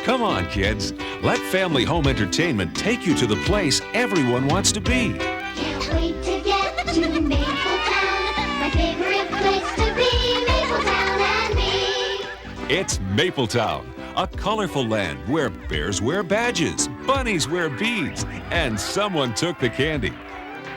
Come on, kids. Let Family Home Entertainment take you to the place everyone wants to be. Can't wait to get to Mapletown. My favorite place to be, Mapletown and me. It's Mapletown, a colorful land where bears wear badges, bunnies wear beads, and someone took the candy.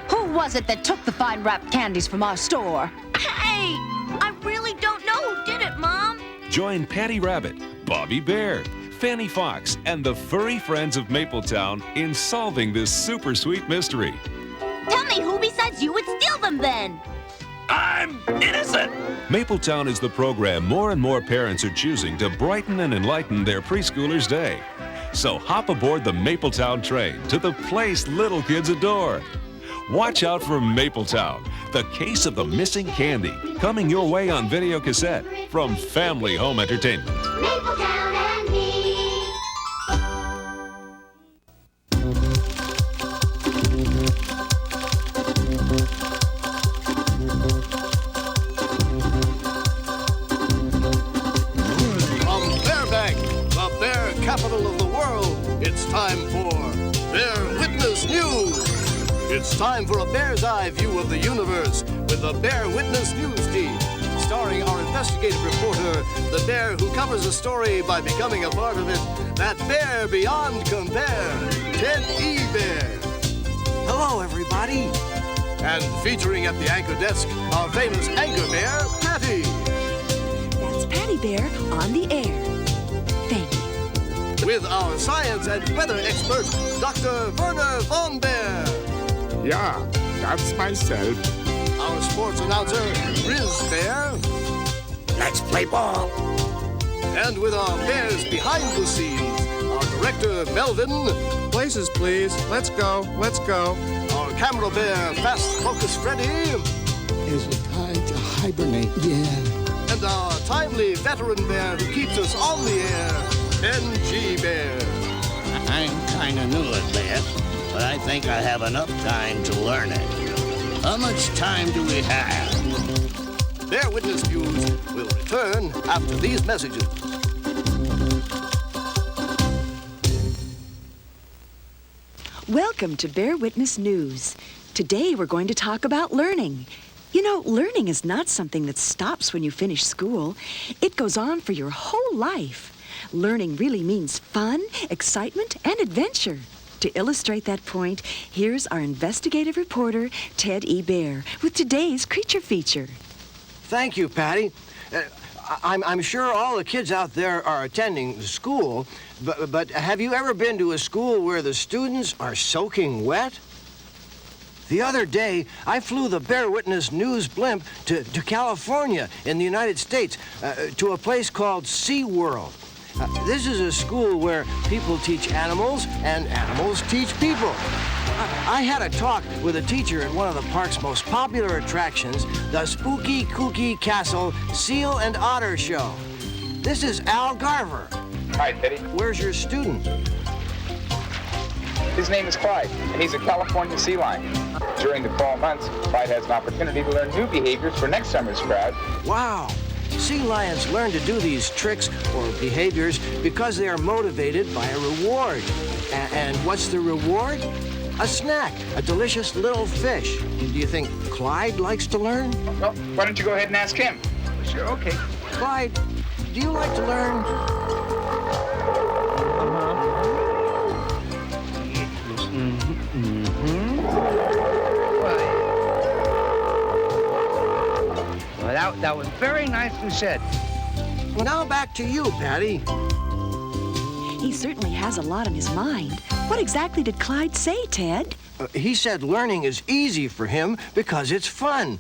Who was it that took the fine wrapped candies from our store? Hey, I really don't know who did it, Mom. Join Patty Rabbit, Bobby Bear, Fanny Fox, and the furry friends of Mapletown in solving this super sweet mystery. Tell me who besides you would steal them then? I'm innocent! Mapletown is the program more and more parents are choosing to brighten and enlighten their preschoolers' day. So hop aboard the Mapletown train to the place little kids adore. Watch out for Mapletown, the case of the missing candy, coming your way on video cassette from Family Home Entertainment. Mapletown and me. From Fairbank, the bear capital of the world, it's time for Bear Witness News. It's time for a bird's eye view of the universe with the Bear Witness News team, starring our investigative reporter, the bear who covers a story by becoming a part of it, that bear beyond compare, Ted E. Bear. Hello, everybody. And featuring at the anchor desk, our famous anchor bear, Patty. That's Patty Bear on the air. Thank you. With our science and weather expert, Dr. Werner von Bear. Yeah, that's myself. Our sports announcer, Riz Bear. Let's play ball. And with our bears behind the scenes, our director, Melvin. Places, please. Let's go. Let's go. Our camera bear, Fast Focus Freddy. Is it time to hibernate? Yeah. And our timely veteran bear who keeps us on the air, NG Bear. I'm kind of new at this, but I think I have enough time to learn it. How much time do we have? Bear Witness News will return after these messages. Welcome to Bear Witness News. Today we're going to talk about learning. You know, learning is not something that stops when you finish school. It goes on for your whole life. Learning really means fun, excitement, and adventure. To illustrate that point, here's our investigative reporter, Ted E. Bear, with today's creature feature. Thank you, Patty. I'm sure all the kids out there are attending school, but have you ever been to a school where the students are soaking wet? The other day, I flew the Bear Witness News blimp to California in the United States, to a place called SeaWorld. This is a school where people teach animals and animals teach people. I had a talk with a teacher at one of the park's most popular attractions, the Spooky Kooky Castle Seal and Otter Show. This is Al Garver. Hi, Teddy. Where's your student? His name is Clyde, and he's a California sea lion. During the fall months, Clyde has an opportunity to learn new behaviors for next summer's crowd. Wow. Sea lions learn to do these tricks or behaviors because they are motivated by a reward. And what's the reward? A snack, a delicious little fish. Do you think Clyde likes to learn? Well, why don't you go ahead and ask him? Sure, okay. Clyde, do you like to learn? Well, that was very nicely said. Well, now back to you, Patty. He certainly has a lot on his mind. What exactly did Clyde say, Ted? He said learning is easy for him because it's fun.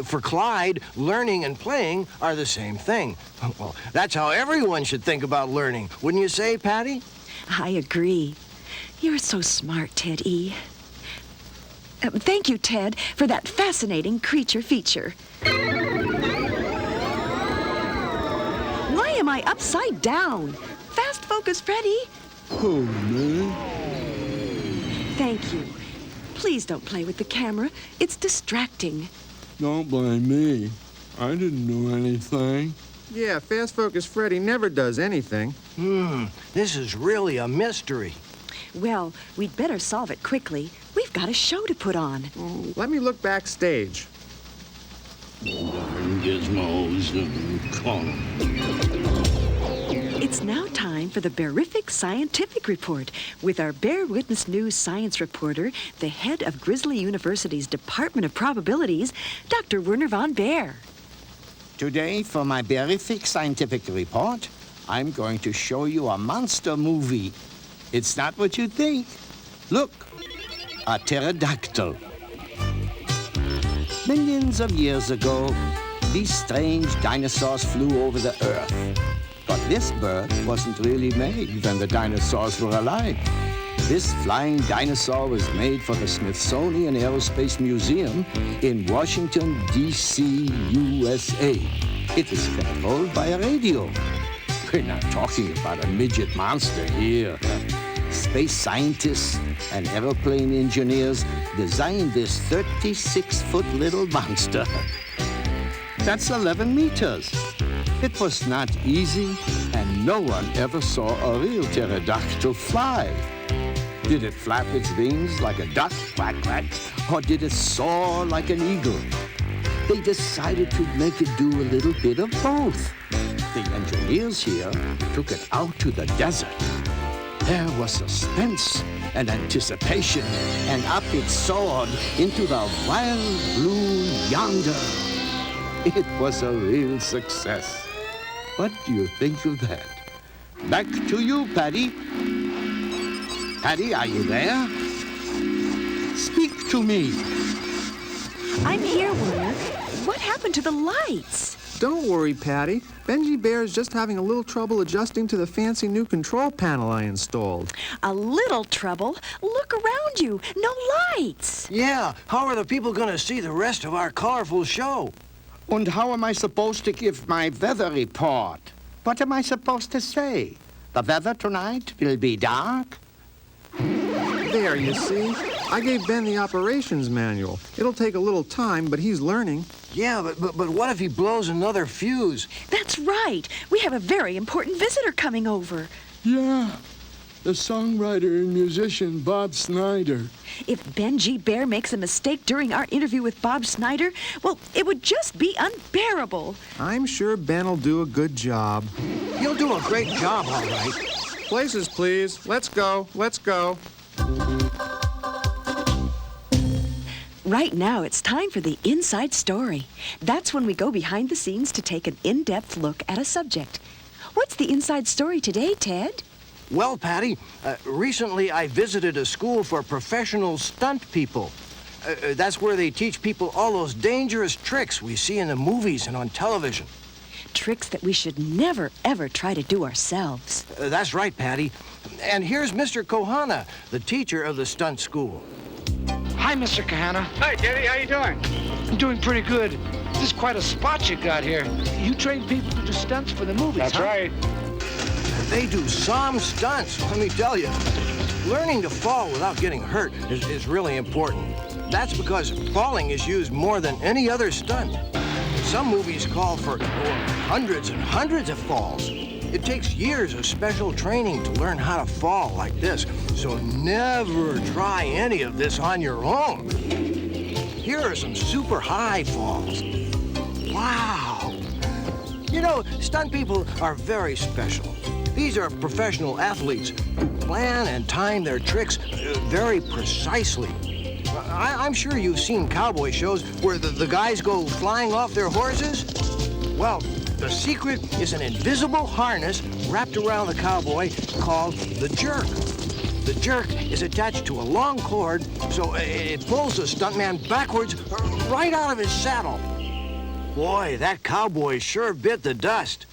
For Clyde, learning and playing are the same thing. Well, that's how everyone should think about learning. Wouldn't you say, Patty? I agree. You're so smart, Ted E. Thank you, Ted, for that fascinating creature feature. Why am I upside down? Fast focus, Freddy. Oh, man. Thank you. Please don't play with the camera. It's distracting. Don't blame me. I didn't do anything. Yeah, Fast Focus Freddy never does anything. This is really a mystery. Well, we'd better solve it quickly. We've got a show to put on. Let me look backstage. Gizmos and Con. It's now time for the Bearific Scientific Report with our Bear Witness News science reporter, the head of Grizzly University's Department of Probabilities, Dr. Werner von Baer. Today, for my Bearific Scientific Report, I'm going to show you a monster movie. It's not what you think. Look, a pterodactyl. Millions of years ago, these strange dinosaurs flew over the Earth. But this bird wasn't really made when the dinosaurs were alive. This flying dinosaur was made for the Smithsonian Aerospace Museum in Washington, D.C., USA. It is controlled by a radio. We're not talking about a midget monster here. Space scientists and aeroplane engineers designed this 36-foot little monster. That's 11 meters. It was not easy, and no one ever saw a real pterodactyl fly. Did it flap its wings like a duck, quack, quack, or did it soar like an eagle? They decided to make it do a little bit of both. The engineers here took it out to the desert. There was suspense and anticipation, and up it soared into the wild blue yonder. It was a real success. What do you think of that? Back to you, Patty. Patty, are you there? Speak to me. I'm here, Werner. What happened to the lights? Don't worry, Patty. Benji Bear's just having a little trouble adjusting to the fancy new control panel I installed. A little trouble? Look around you. No lights. Yeah, how are the people going to see the rest of our colorful show? And how am I supposed to give my weather report? What am I supposed to say? The weather tonight will be dark? There, you see. I gave Ben the operations manual. It'll take a little time, but he's learning. Yeah, but what if he blows another fuse? That's right. We have a very important visitor coming over. Yeah, the songwriter and musician Bob Snyder. If Benji Bear makes a mistake during our interview with Bob Snyder, well, it would just be unbearable. I'm sure Ben'll do a good job. He'll do a great job, all right. Places, please. Let's go. Let's go. Right now, it's time for the Inside Story. That's when we go behind the scenes to take an in-depth look at a subject. What's the Inside Story today, Ted? Well, Patty, recently I visited a school for professional stunt people. That's where they teach people all those dangerous tricks we see in the movies and on television. Tricks that we should never, ever try to do ourselves. That's right, Patty. And here's Mr. Kohana, the teacher of the stunt school. Hi, Mr. Kahana. Hi, Teddy. How you doing? I'm doing pretty good. This is quite a spot you got here. You train people to do stunts for the movies, That's huh? right. They do some stunts, let me tell you. Learning to fall without getting hurt is really important. That's because falling is used more than any other stunt. Some movies call for hundreds and hundreds of falls. It takes years of special training to learn how to fall like this, so never try any of this on your own. Here are some super high falls. Wow! You know, stunt people are very special. These are professional athletes who plan and time their tricks very precisely. I'm sure you've seen cowboy shows where the guys go flying off their horses. Well, the secret is an invisible harness wrapped around the cowboy called the jerk. The jerk is attached to a long cord, so it pulls the stuntman backwards right out of his saddle. Boy, that cowboy sure bit the dust.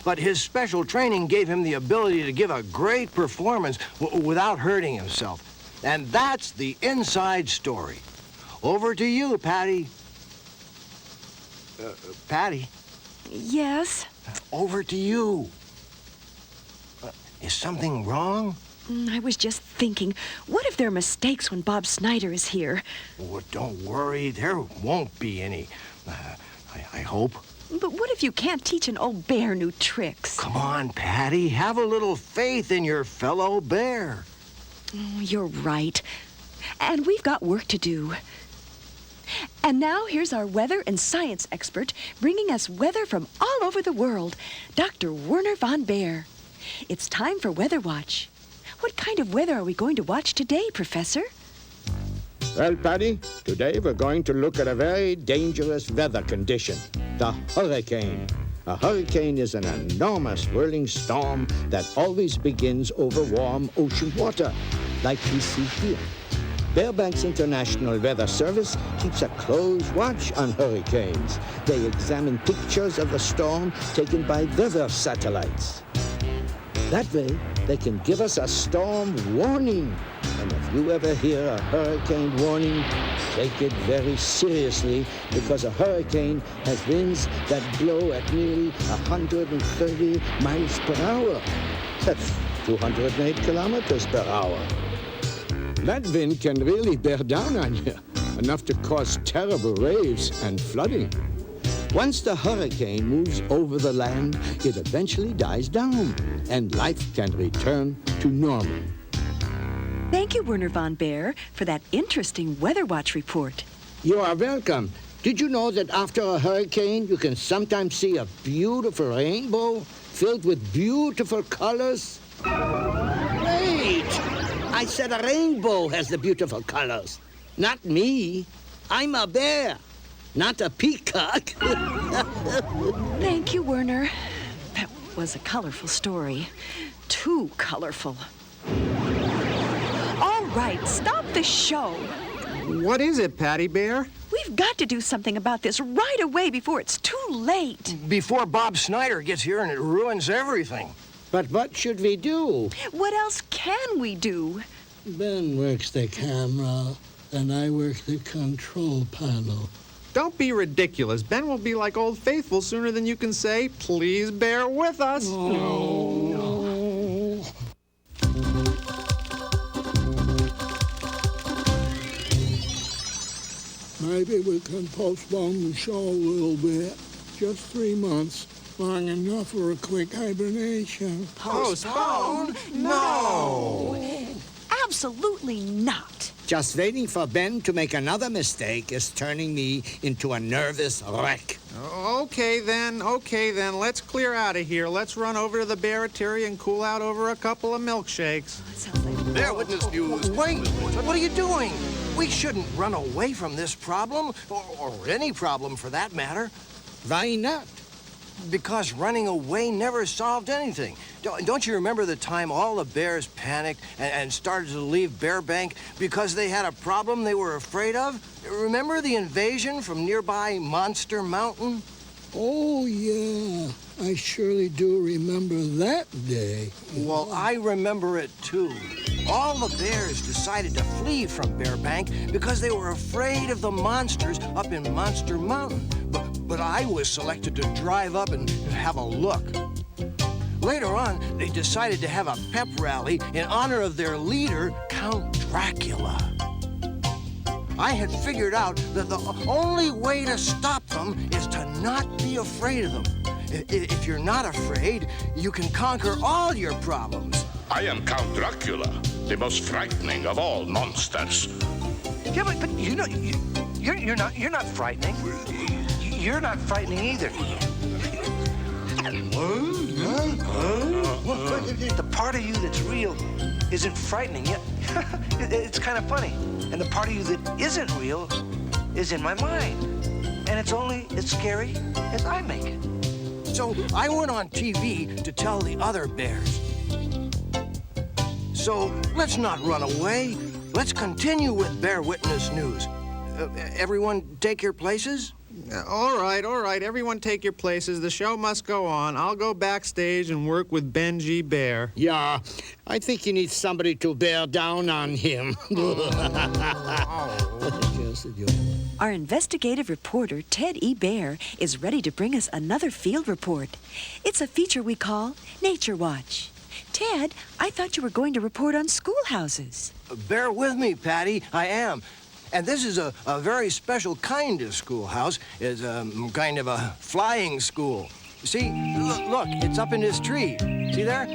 But his special training gave him the ability to give a great performance without hurting himself. And that's the inside story. Over to you, Patty. Patty? Yes? Over to you. Is something wrong? I was just thinking, what if there are mistakes when Bob Snyder is here? Oh, don't worry, there won't be any. I hope. But what if you can't teach an old bear new tricks? Come on, Patty. Have a little faith in your fellow bear. Oh, you're right. And we've got work to do. And now here's our weather and science expert bringing us weather from all over the world, Dr. Werner von Baer. It's time for Weather Watch. What kind of weather are we going to watch today, Professor? Well, Patty, today we're going to look at a very dangerous weather condition, the hurricane. A hurricane is an enormous whirling storm that always begins over warm ocean water, like we see here. Fairbanks International Weather Service keeps a close watch on hurricanes. They examine pictures of the storm taken by weather satellites. That way, they can give us a storm warning. And if you ever hear a hurricane warning, take it very seriously, because a hurricane has winds that blow at nearly 130 miles per hour. That's 208 kilometers per hour. That wind can really bear down on you, enough to cause terrible waves and flooding. Once the hurricane moves over the land, it eventually dies down, and life can return to normal. Thank you, Werner von Baer, for that interesting Weather Watch report. You are welcome. Did you know that after a hurricane, you can sometimes see a beautiful rainbow filled with beautiful colors? Wait! I said a rainbow has the beautiful colors. Not me. I'm a bear, not a peacock. Thank you, Werner. That was a colorful story. Too colorful. All right, stop the show. What is it, Patty Bear? We've got to do something about this right away before it's too late. Before Bob Snyder gets here and it ruins everything. But what should we do? What else can we do? Ben works the camera, and I work the control panel. Don't be ridiculous. Ben will be like Old Faithful sooner than you can say, please bear with us. No. Maybe we can postpone the show a little bit. Just 3 months. Long enough for a quick hibernation. Postpone? No! Absolutely not. Just waiting for Ben to make another mistake is turning me into a nervous wreck. Okay then. Let's clear out of here. Let's run over to the Barrateria and cool out over a couple of milkshakes. Bear Witness News. Wait! What are you doing? We shouldn't run away from this problem, or any problem for that matter. Why not? Because running away never solved anything. Don't you remember the time all the bears panicked and started to leave Bearbank because they had a problem they were afraid of? Remember the invasion from nearby Monster Mountain? Oh, yeah. I surely do remember that day. Well, I remember it, too. All the bears decided to flee from Bearbank because they were afraid of the monsters up in Monster Mountain. But I was selected to drive up and have a look. Later on, they decided to have a pep rally in honor of their leader, Count Dracula. I had figured out that the only way to stop them is to not be afraid of them. If you're not afraid, you can conquer all your problems. I am Count Dracula, the most frightening of all monsters. Yeah, but you know, you're not frightening. You're not frightening either. The part of you that's real isn't frightening yet. It's kind of funny. And the part of you that isn't real is in my mind. And it's only as scary as I make it. So I went on TV to tell the other bears. So let's not run away. Let's continue with Bear Witness News. Everyone take your places? All right. Everyone take your places. The show must go on. I'll go backstage and work with Benji Bear. Yeah, I think he needs somebody to bear down on him. Our investigative reporter, Ted E. Bear, is ready to bring us another field report. It's a feature we call Nature Watch. Ted, I thought you were going to report on schoolhouses. Bear with me, Patty. I am. And this is a very special kind of schoolhouse. It's kind of a flying school. See, look, it's up in this tree. See there?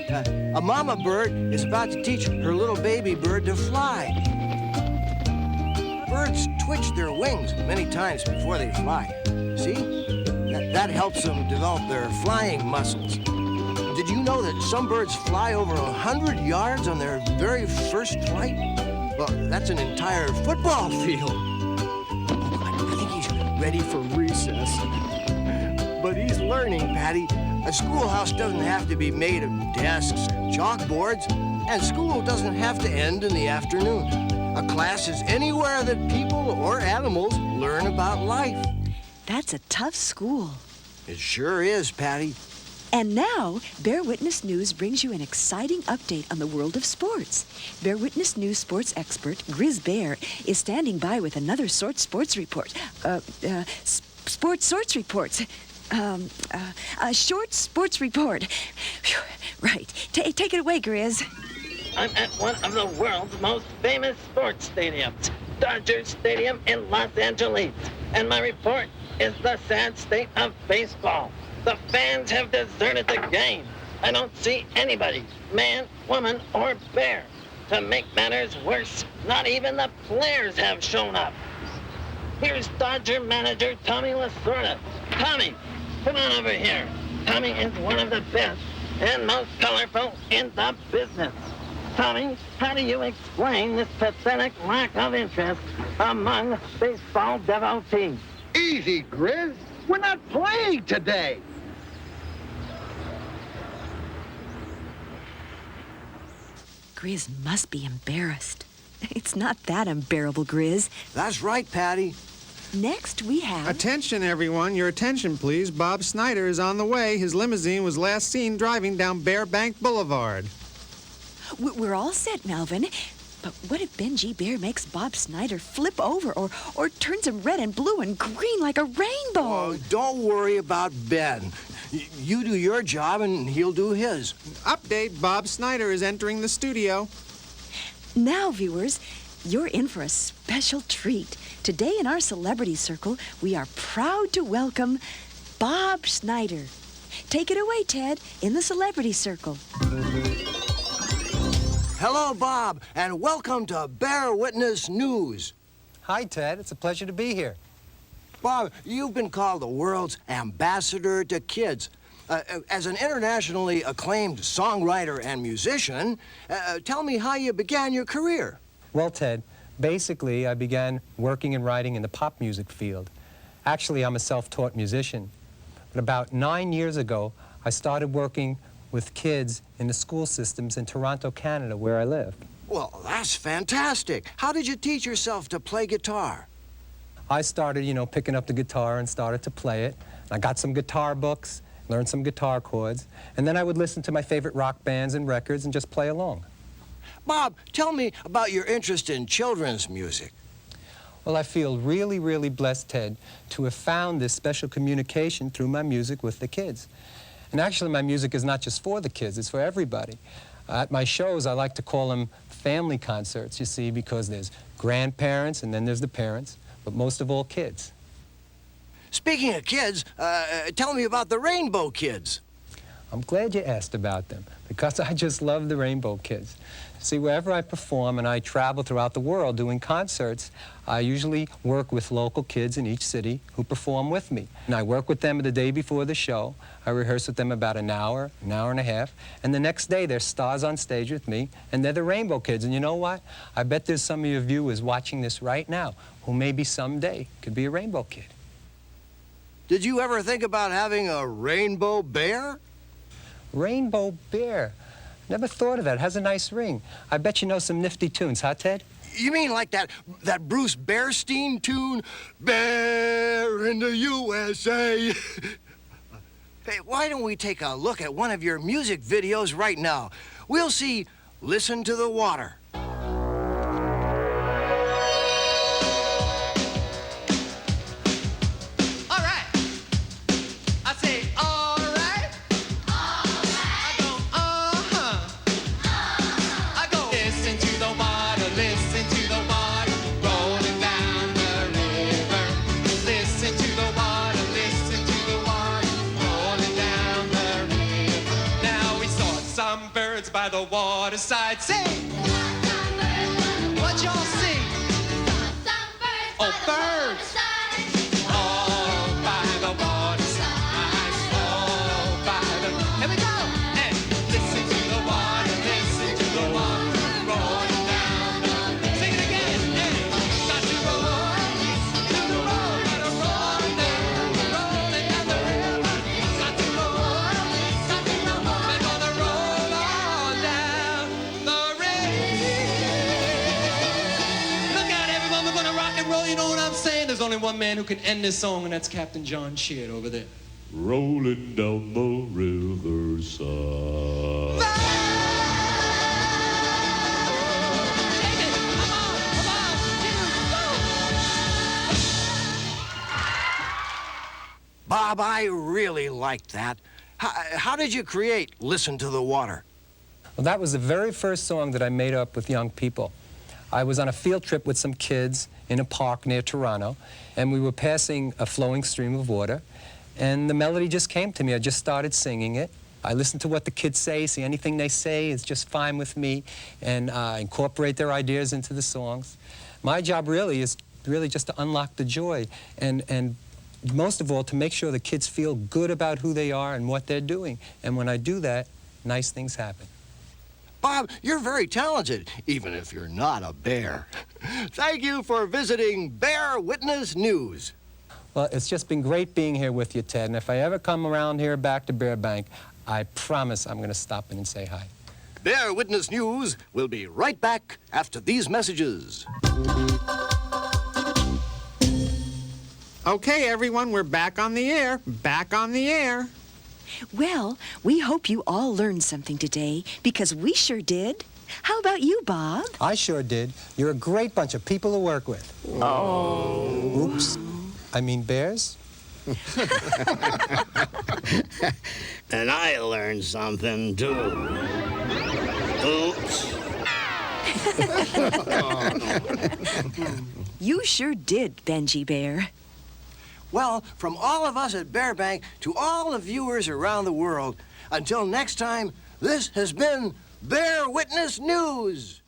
A mama bird is about to teach her little baby bird to fly. Birds twitch their wings many times before they fly. See? That helps them develop their flying muscles. Did you know that some birds fly over 100 yards on their very first flight? Well, that's an entire football field. I think he's ready for recess. But he's learning, Patty. A schoolhouse doesn't have to be made of desks and chalkboards, and school doesn't have to end in the afternoon. A class is anywhere that people or animals learn about life. That's a tough school. It sure is, Patty. And now, Bear Witness News brings you an exciting update on the world of sports. Bear Witness News sports expert Grizz Bear is standing by with another sports report. Sports sorts reports. A short sports report. Phew. Right. Take it away, Grizz. I'm at one of the world's most famous sports stadiums, Dodger Stadium in Los Angeles. And my report is the sad state of baseball. The fans have deserted the game. I don't see anybody, man, woman, or bear. To make matters worse, not even the players have shown up. Here's Dodger manager Tommy Lasorda. Tommy, come on over here. Tommy is one of the best and most colorful in the business. Tommy, how do you explain this pathetic lack of interest among baseball devotees? Easy, Grizz. We're not playing today. Grizz must be embarrassed. It's not that unbearable, Grizz. That's right, Patty. Next, we have... Attention, everyone. Your attention, please. Bob Snyder is on the way. His limousine was last seen driving down Bearbank Boulevard. We're all set, Melvin. But what if Benji Bear makes Bob Snyder flip over or turns him red and blue and green like a rainbow? Oh, don't worry about Ben. You do your job and he'll do his. Update, Bob Snyder is entering the studio. Now, viewers, you're in for a special treat. Today in our celebrity circle, we are proud to welcome Bob Snyder. Take it away, Ted, in the celebrity circle. Hello, Bob, and welcome to Bear Witness News. Hi, Ted. It's a pleasure to be here. Bob, you've been called the world's ambassador to kids. As an internationally acclaimed songwriter and musician, tell me how you began your career. Well, Ted, basically, I began working and writing in the pop music field. Actually, I'm a self-taught musician. But about 9 years ago, I started working with kids in the school systems in Toronto, Canada, where I live. Well, that's fantastic. How did you teach yourself to play guitar? I started, picking up the guitar and started to play it. I got some guitar books, learned some guitar chords, and then I would listen to my favorite rock bands and records and just play along. Bob, tell me about your interest in children's music. Well, I feel really, really blessed, Ted, to have found this special communication through my music with the kids. And actually, my music is not just for the kids, it's for everybody. At my shows, I like to call them family concerts, you see, because there's grandparents and then there's the parents, but most of all, kids. Speaking of kids, tell me about the Rainbow Kids. I'm glad you asked about them, because I just love the Rainbow Kids. See, wherever I perform and I travel throughout the world doing concerts, I usually work with local kids in each city who perform with me. And I work with them the day before the show. I rehearse with them about an hour and a half, and the next day they're stars on stage with me, and they're the Rainbow Kids. And you know what? I bet there's some of your viewers watching this right now who maybe someday could be a Rainbow Kid. Did you ever think about having a rainbow bear? Rainbow Bear? Never thought of that. It has a nice ring. I bet you know some nifty tunes, huh, Ted? You mean like that Bruce Bearstein tune, Bear in the USA? Hey, why don't we take a look at one of your music videos right now? We'll see Listen to the Water. Listen to the water rolling down. some birds by the waterside. Sing! What y'all see? Oh, birds! All by the waterside. All by the... Here we go! And listen to the water, listen to the water rolling down the... Sing it again! Hey! Got to roll, to the roll, gotta roll down the river. Got to roll, we're gonna roll on down the river. Look out, everyone, we're gonna rock and roll, you know what I'm saying? There's only one man who can end this song, and that's Captain John Sheard over there. Rolling down the riverside. Bob, I really liked that. How did you create Listen to the Water? Well, that was the very first song that I made up with young people. I was on a field trip with some kids in a park near Toronto, and we were passing a flowing stream of water, and the melody just came to me. I just started singing it. I listen to what the kids say, see anything they say is just fine with me, and incorporate their ideas into the songs. My job really is just to unlock the joy, and most of all, to make sure the kids feel good about who they are and what they're doing. And when I do that, nice things happen. Bob, you're very talented, even if you're not a bear. Thank you for visiting Bear Witness News. Well, it's just been great being here with you, Ted. And if I ever come around here back to Bearbank, I promise I'm going to stop in and say hi. Bear Witness News will be right back after these messages. Okay, everyone, we're back on the air. Back on the air. Well, we hope you all learned something today, because we sure did. How about you, Bob? I sure did. You're a great bunch of people to work with. Oh. Oops. I mean bears? And I learned something, too. Oops. You sure did, Benji Bear. Well, from all of us at Bearbank to all the viewers around the world, until next time, this has been Bear Witness News.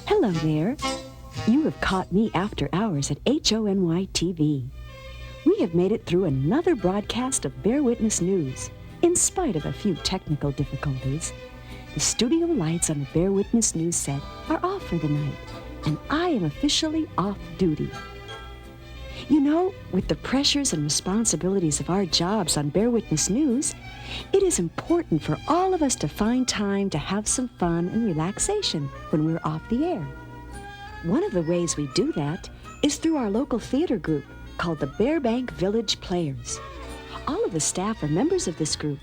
Hello there. You have caught me after hours at HONY TV. We have made it through another broadcast of Bear Witness News. In spite of a few technical difficulties, the studio lights on the Bear Witness News set are off for the night, and I am officially off duty. You know, with the pressures and responsibilities of our jobs on Bear Witness News, it is important for all of us to find time to have some fun and relaxation when we're off the air. One of the ways we do that is through our local theater group called the Bearbank Village Players. All of the staff are members of this group.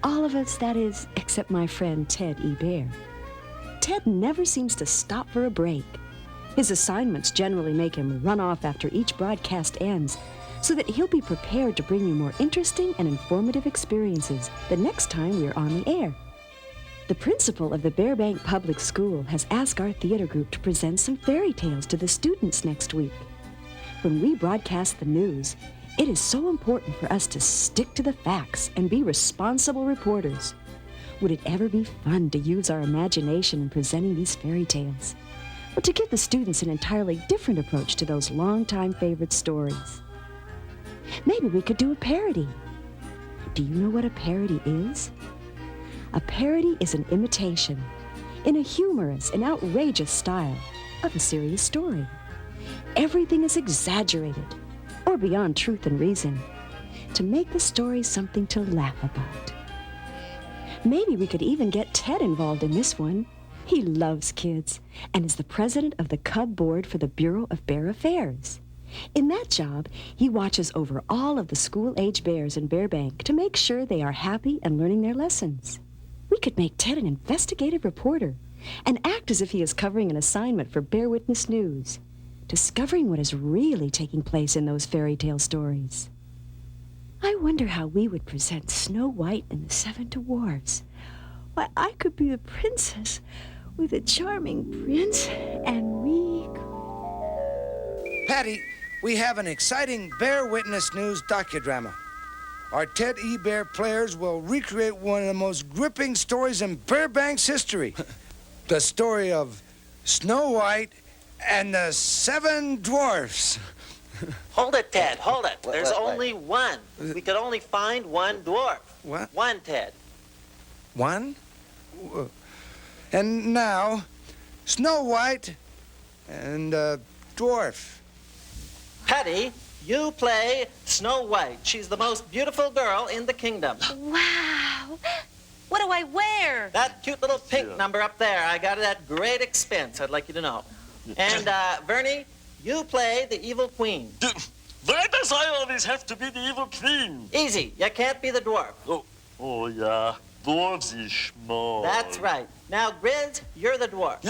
All of us, that is, except my friend Ted E. Bear. Ted never seems to stop for a break. His assignments generally make him run off after each broadcast ends, so that he'll be prepared to bring you more interesting and informative experiences the next time we're on the air. The principal of the Bearbank Public School has asked our theater group to present some fairy tales to the students next week. When we broadcast the news, it is so important for us to stick to the facts and be responsible reporters. Would it ever be fun to use our imagination in presenting these fairy tales? Or to give the students an entirely different approach to those longtime favorite stories? Maybe we could do a parody. Do you know what a parody is? A parody is an imitation, in a humorous and outrageous style, of a serious story. Everything is exaggerated, or beyond truth and reason, to make the story something to laugh about. Maybe we could even get Ted involved in this one. He loves kids and is the president of the Cub Board for the Bureau of Bear Affairs. In that job, he watches over all of the school-age bears in Bearbank to make sure they are happy and learning their lessons. We could make Ted an investigative reporter and act as if he is covering an assignment for Bear Witness News, discovering what is really taking place in those fairy tale stories. I wonder how we would present Snow White and the Seven Dwarfs. Why, I could be the princess with a charming prince, and we... Patty, we have an exciting Bear Witness News docudrama. Our Ted E. Bear players will recreate one of the most gripping stories in Burbank's history. The story of Snow White and the 7 Dwarfs. Hold it, Ted, hold it. There's only one. We could only find one dwarf. What? One, Ted. One? And now, Snow White and a dwarf. Patty, you play Snow White. She's the most beautiful girl in the kingdom. Wow. What do I wear? That cute little pink number up there, I got it at great expense, I'd like you to know. And, Vernie, you play the evil queen. Why does I always have to be the evil queen? Easy. You can't be the dwarf. Oh yeah. Dwarves is small. That's right. Now, Grizz, you're the dwarf.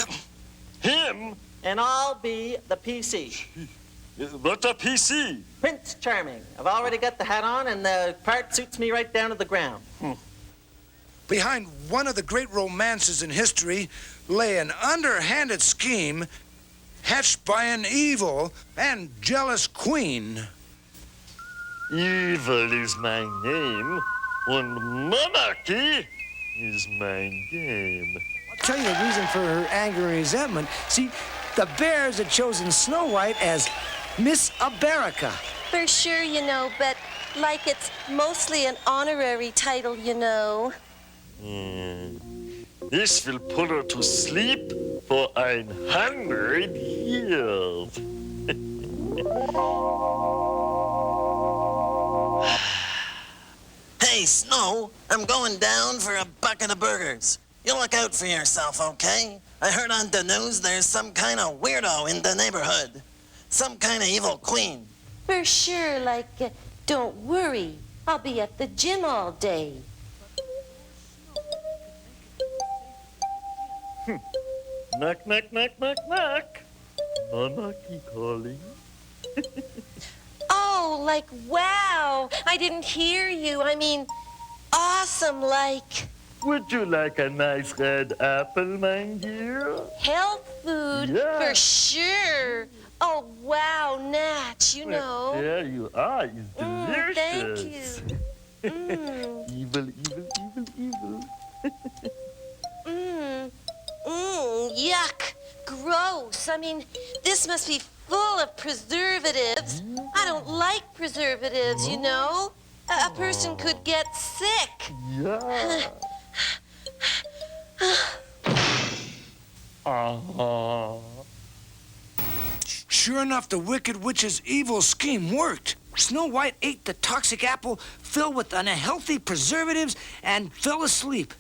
Him? And I'll be the PC. What a PC? Prince Charming. I've already got the hat on, and the part suits me right down to the ground. Behind one of the great romances in history lay an underhanded scheme hatched by an evil and jealous queen. Evil is my name, and monarchy is my game. I'll tell you the reason for her anger and resentment. See, the Bears had chosen Snow White as Miss America. For sure, you know, but like it's mostly an honorary title, you know. This will put her to sleep for 100 years. Hey, Snow, I'm going down for a bucket of burgers. You look out for yourself, okay? I heard on the news there's some kind of weirdo in the neighborhood. Some kind of evil queen. For sure, like, don't worry. I'll be at the gym all day. Knock, knock, knock, knock, knock. Monarchy calling. Oh, like, wow. I didn't hear you. I mean, awesome, like... Would you like a nice red apple, my dear? Health food, Yeah. for sure. Oh, wow, Natch, you know. There you are. It's delicious. Thank you. Evil, evil, evil, evil. Yuck. Gross. I mean, this must be full of preservatives. I don't like preservatives, you know. A person could get sick. Yeah. Sure enough, the Wicked Witch's evil scheme worked. Snow White ate the toxic apple filled with unhealthy preservatives and fell asleep.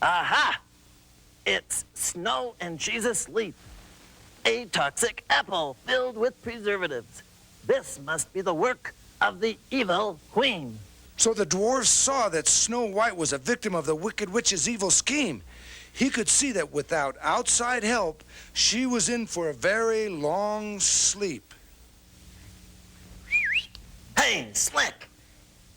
Aha! It's Snow and she's asleep. A toxic apple filled with preservatives. This must be the work of the evil queen. So the dwarfs saw that Snow White was a victim of the Wicked Witch's evil scheme. He could see that without outside help, she was in for a very long sleep. Hey, Slick!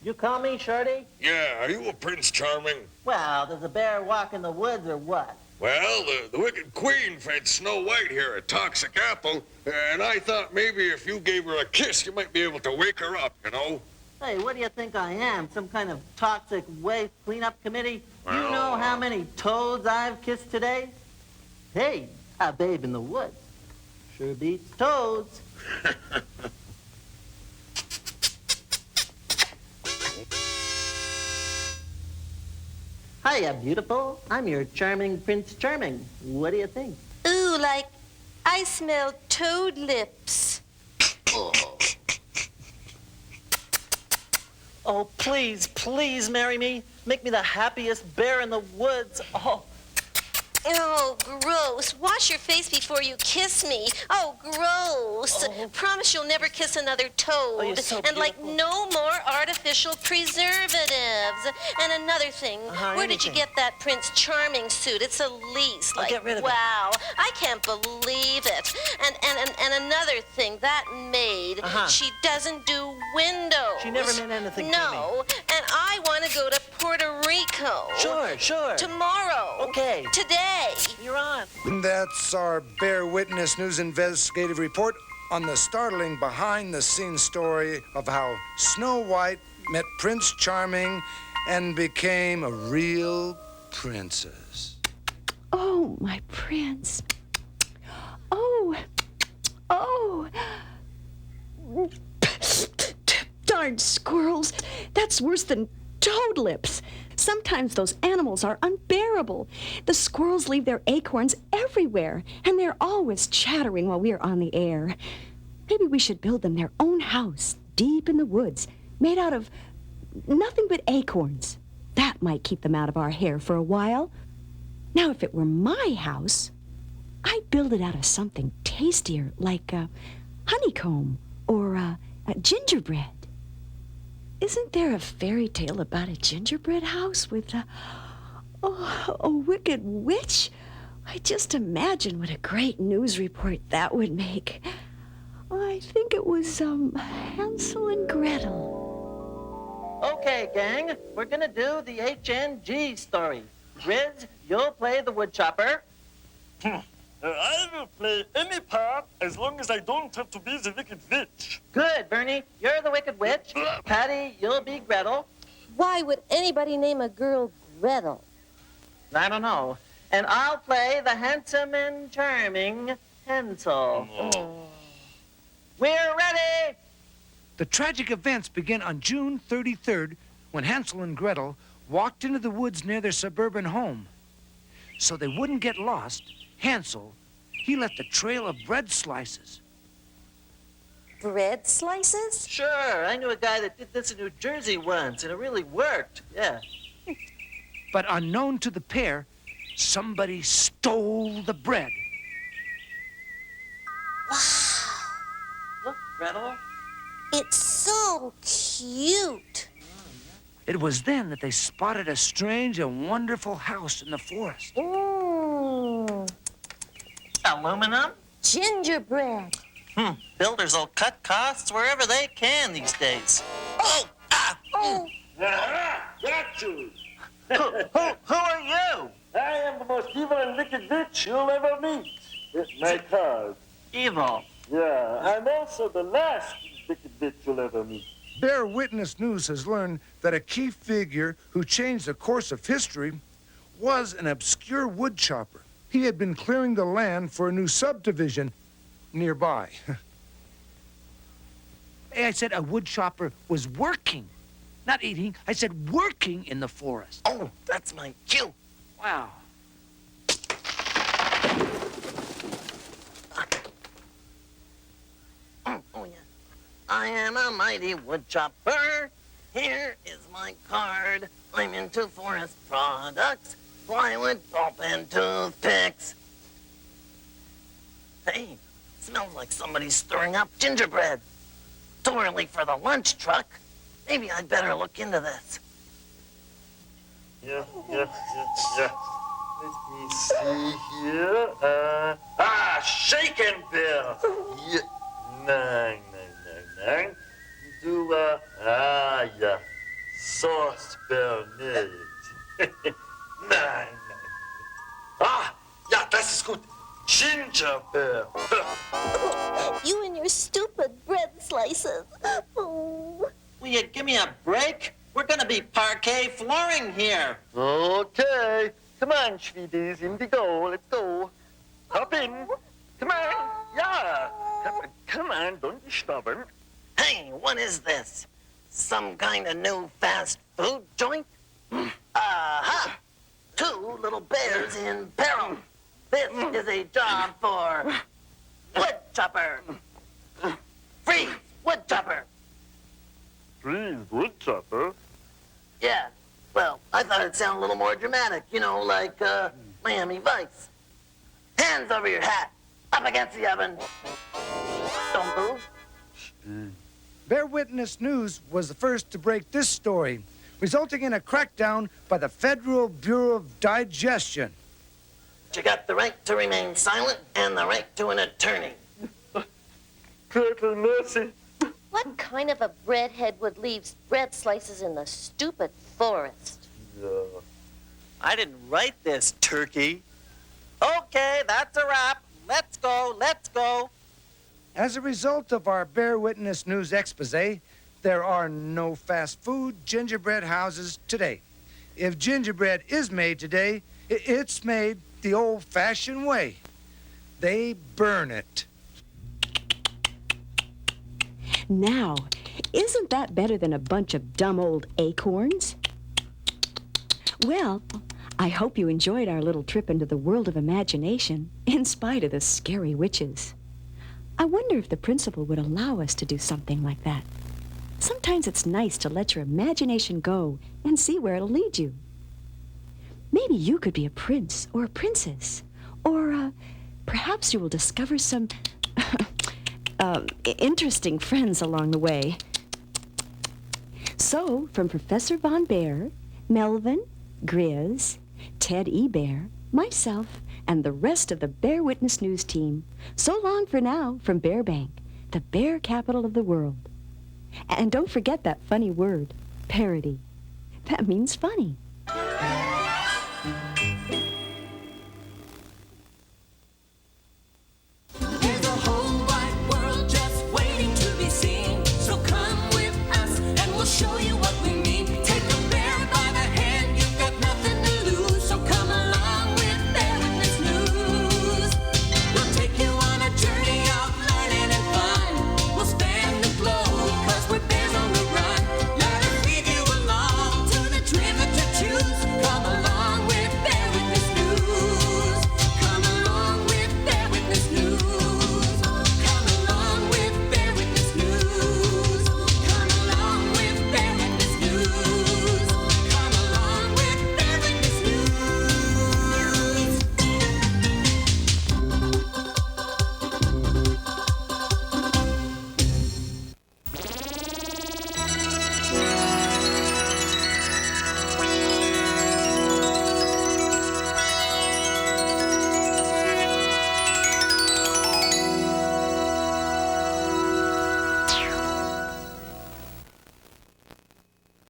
You call me, Shorty? Yeah, are you a Prince Charming? Well, does a bear walk in the woods or what? Well, the Wicked Queen fed Snow White here a toxic apple, and I thought maybe if you gave her a kiss, you might be able to wake her up, you know? Hey, what do you think I am? Some kind of toxic waste cleanup committee? You Well, know how many toads I've kissed today? Hey, a babe in the woods. Sure beats toads. Hiya, beautiful. I'm your charming Prince Charming. What do you think? Ooh, like, I smell toad lips. Oh, please, please marry me. Make me the happiest bear in the woods. Oh. Oh, gross. Wash your face before you kiss me. Oh, gross. Promise you'll never kiss another toad. Oh, you're so and, like, beautiful. no more artificial preservatives. And another thing, where did you anything. get that Prince Charming suit? It's a lease. I'll Like, get rid of it. wow. I can't believe it. And another thing, that maid, she doesn't do windows. She never meant anything to me. No. And I want to go to Puerto Rico. Sure. Tomorrow. Okay. Today. You're on. That's our Bear Witness News investigative report on the startling behind-the-scenes story of how Snow White met Prince Charming and became a real princess. Oh, my prince. Oh. Darn squirrels. That's worse than toad lips. Sometimes those animals are unbearable. The squirrels leave their acorns everywhere, and they're always chattering while we are on the air. Maybe we should build them their own house deep in the woods, made out of nothing but acorns. That might keep them out of our hair for a while. Now, if it were my house, I'd build it out of something tastier, like honeycomb or gingerbread. Isn't there a fairy tale about a gingerbread house with a wicked witch? I just imagine what a great news report that would make. I think it was Hansel and Gretel. Okay, gang, we're gonna do the HNG story. Riz, you'll play the woodchopper. I will play any part as long as I don't have to be the wicked witch. Good, Bernie, you're the wicked witch. Patty, you'll be Gretel. Why would anybody name a girl Gretel? I don't know. And I'll play the handsome and charming Hansel. We're ready! The tragic events begin on June 33rd when Hansel and Gretel walked into the woods near their suburban home. So they wouldn't get lost, Hansel, he left a trail of bread slices. Bread slices? Sure, I knew a guy that did this in New Jersey once, and it really worked, yeah. But unknown to the pair, somebody stole the bread. Look, Gretel. It's so cute. It was then that they spotted a strange and wonderful house in the forest. Aluminum? Gingerbread. Builders will cut costs wherever they can these days. Oh! Got you! Who are you? I am the most evil and wicked witch you'll ever meet. It's my card. Evil. Yeah, I'm also the last wicked witch you'll ever meet. Bear Witness News has learned that a key figure who changed the course of history was an obscure woodchopper. He had been clearing the land for a new subdivision nearby. Hey, I said a woodchopper was working, not eating. I said working in the forest. Oh, that's my cue. Wow. Oh, yeah. I am a mighty woodchopper. Here is my card. I'm into forest products, plywood, pulp, and toothpicks. Hey, smells like somebody's stirring up gingerbread. Too early for the lunch truck. Maybe I'd better look into this. Yeah. Let me see here. Shaken bear. Yeah. Nine. Do, yeah. Sauce Bernays. Nine. Ja, das ist gut. Ginger bear. You and your stupid bread slices. Oh. Will you give me a break? We're gonna be parquet flooring here. Okay. Come on, sweeties. In we go. Let's go. Hop in. Come on. Yeah. Come on. Don't be stubborn. Hey, what is this? Some kind of new fast food joint? Aha! Two little bears in peril. This is a job for woodchopper. Freeze, woodchopper. Freeze, woodchopper? Yeah, well, I thought it'd sound a little more dramatic, you know, like Miami Vice. Hands over your hat, up against the oven. Don't move. Bear Witness News was the first to break this story, resulting in a crackdown by the Federal Bureau of Digestion. You got the right to remain silent and the right to an attorney. Gretel, mercy. What kind of a breadhead would leave bread slices in the stupid forest? I didn't write this, turkey. Okay, that's a wrap. Let's go, let's go. As a result of our Bear Witness News expose, there are no fast food gingerbread houses today. If gingerbread is made today, it's made the old-fashioned way. They burn it. Now, isn't that better than a bunch of dumb old acorns? Well, I hope you enjoyed our little trip into the world of imagination, in spite of the scary witches. I wonder if the principal would allow us to do something like that. Sometimes it's nice to let your imagination go and see where it'll lead you. Maybe you could be a prince or a princess, or perhaps you will discover some interesting friends along the way. So, from Professor Von Bear, Melvin, Grizz, Ted E. Bear, myself, and the rest of the Bear Witness News team, so long for now from Bearbank, the bear capital of the world. And don't forget that funny word, parody. That means funny.